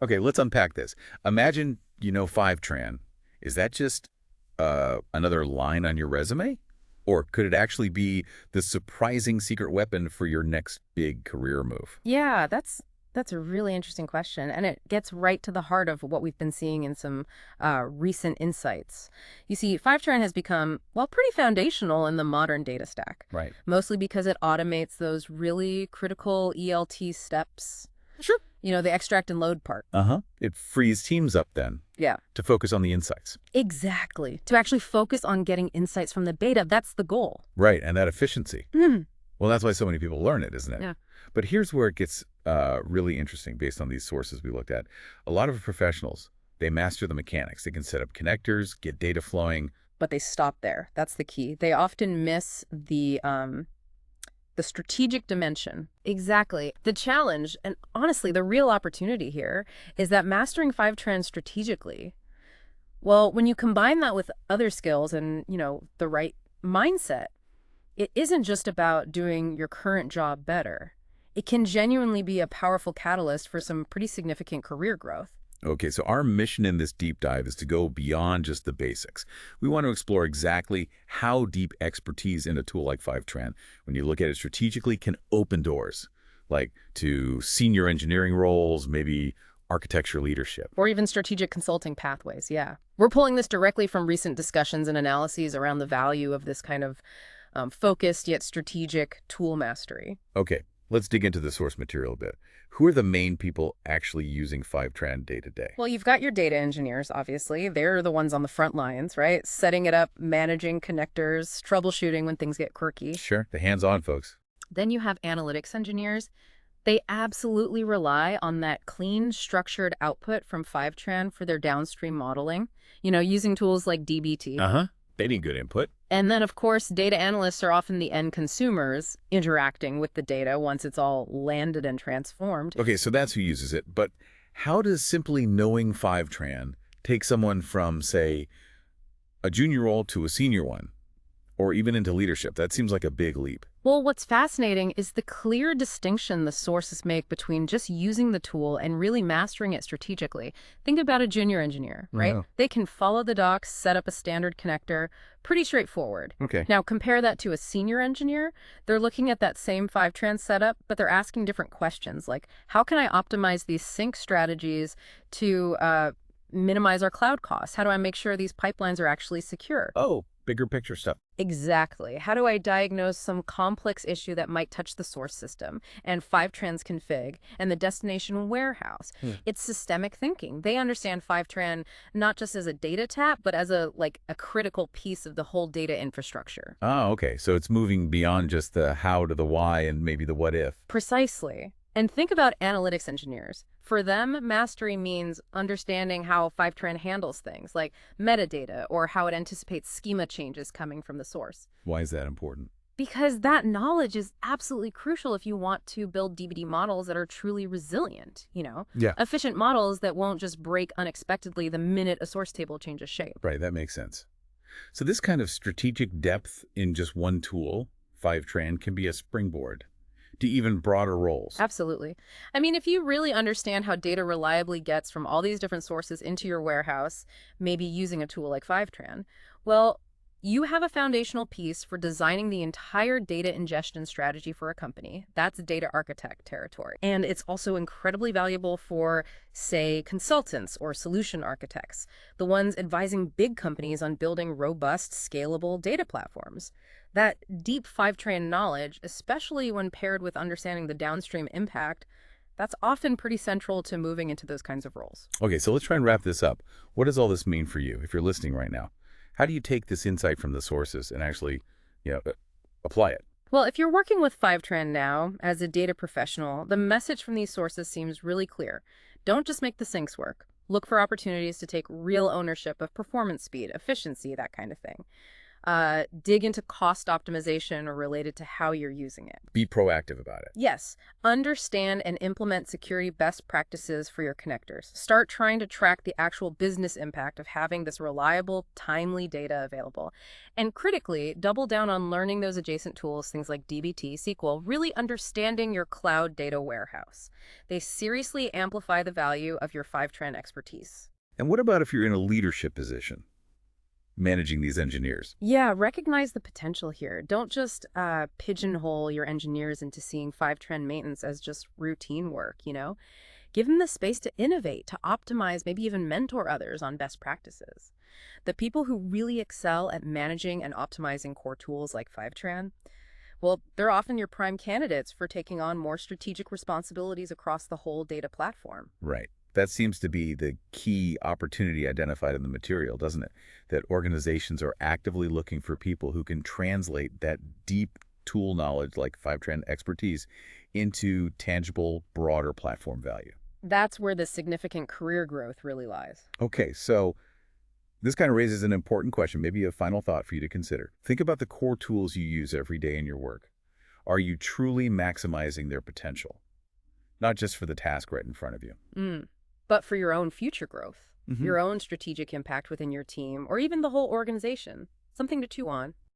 Okay, let's unpack this. Imagine you know Fivetran. Is that just another line on your resume? Or could it actually be the surprising secret weapon for your next big career move? Yeah, that's a really interesting question, and it gets right to the heart of what we've been seeing in some recent insights. You see, Fivetran has become, well, pretty foundational in the modern data stack, Right. mostly because it automates those really critical ELT steps. Sure. The extract and load part. Uh-huh. It frees teams up then Yeah. to focus on the insights. Exactly. To actually focus on getting insights from the data, that's the goal. Right, and that efficiency. Mm. Well, that's why so many people learn it, isn't it? Yeah. But here's where it gets really interesting based on these sources we looked at. A lot of professionals, they master the mechanics. They can set up connectors, get data flowing. But they stop there. That's the key. They often miss the strategic dimension. Exactly. The challenge, and honestly, the real opportunity here, is that mastering Fivetran strategically, well, when you combine that with other skills and, the right mindset, it isn't just about doing your current job better. It can genuinely be a powerful catalyst for some pretty significant career growth. Okay, so our mission in this deep dive is to go beyond just the basics. We want to explore exactly how deep expertise in a tool like Fivetran, when you look at it strategically, can open doors, like to senior engineering roles, maybe architecture leadership. Or even strategic consulting pathways, yeah. We're pulling this directly from recent discussions and analyses around the value of this kind of focused yet strategic tool mastery. Okay, let's dig into the source material a bit. Who are the main people actually using Fivetran day to day? Well, you've got your data engineers, obviously. They're the ones on the front lines, right? Setting it up, managing connectors, troubleshooting when things get quirky. Sure, the hands-on folks. Then you have analytics engineers. They absolutely rely on that clean, structured output from Fivetran for their downstream modeling, using tools like dbt. Uh-huh. They need good input. And then, of course, data analysts are often the end consumers interacting with the data once it's all landed and transformed. Okay, so that's who uses it. But how does simply knowing Fivetran take someone from, say, a junior role to a senior one, or even into leadership? That seems like a big leap. Well, what's fascinating is the clear distinction the sources make between just using the tool and really mastering it strategically. Think about a junior engineer, right? Yeah. They can follow the docs, set up a standard connector, pretty straightforward. Okay. Now, compare that to a senior engineer. They're looking at that same Fivetran setup, but they're asking different questions like, how can I optimize these sync strategies to minimize our cloud costs? How do I make sure these pipelines are actually secure? Oh, bigger picture stuff. Exactly. How do I diagnose some complex issue that might touch the source system and Fivetran's config and the destination warehouse? It's systemic thinking. They understand Fivetran not just as a data tap, but as a critical piece of the whole data infrastructure. Oh, okay. So it's moving beyond just the how to the why and maybe the what if. Precisely. And think about analytics engineers. For them, mastery means understanding how Fivetran handles things like metadata or how it anticipates schema changes coming from the source. Why is that important? Because that knowledge is absolutely crucial if you want to build DBT models that are truly resilient, Yeah. efficient models that won't just break unexpectedly the minute a source table changes shape. Right, that makes sense. So this kind of strategic depth in just one tool, Fivetran, can be a springboard to even broader roles. Absolutely. I mean, if you really understand how data reliably gets from all these different sources into your warehouse, maybe using a tool like Fivetran, well, you have a foundational piece for designing the entire data ingestion strategy for a company. That's data architect territory. And it's also incredibly valuable for, say, consultants or solution architects, the ones advising big companies on building robust, scalable data platforms. That deep Fivetran knowledge, especially when paired with understanding the downstream impact, that's often pretty central to moving into those kinds of roles. Okay, so let's try and wrap this up. What does all this mean for you if you're listening right now? How do you take this insight from the sources and actually, apply it? Well, if you're working with Fivetran now as a data professional, the message from these sources seems really clear. Don't just make the syncs work. Look for opportunities to take real ownership of performance speed, efficiency, that kind of thing. Dig into cost optimization or related to how you're using it. Be proactive about it. Yes, understand and implement security best practices for your connectors. Start trying to track the actual business impact of having this reliable, timely data available. And critically, double down on learning those adjacent tools, things like dbt, SQL, really understanding your cloud data warehouse. They seriously amplify the value of your Fivetran expertise. And what about if you're in a leadership position, managing these engineers? Yeah, recognize the potential here. Don't just pigeonhole your engineers into seeing Fivetran maintenance as just routine work. Give them the space to innovate, to optimize, maybe even mentor others on best practices. The people who really excel at managing and optimizing core tools like Fivetran, well, they're often your prime candidates for taking on more strategic responsibilities across the whole data platform. Right. That seems to be the key opportunity identified in the material, doesn't it? That organizations are actively looking for people who can translate that deep tool knowledge like Fivetran expertise into tangible, broader platform value. That's where the significant career growth really lies. Okay, so this kind of raises an important question, maybe a final thought for you to consider. Think about the core tools you use every day in your work. Are you truly maximizing their potential? Not just for the task right in front of you. But for your own future growth, your own strategic impact within your team, or even the whole organization. Something to chew on.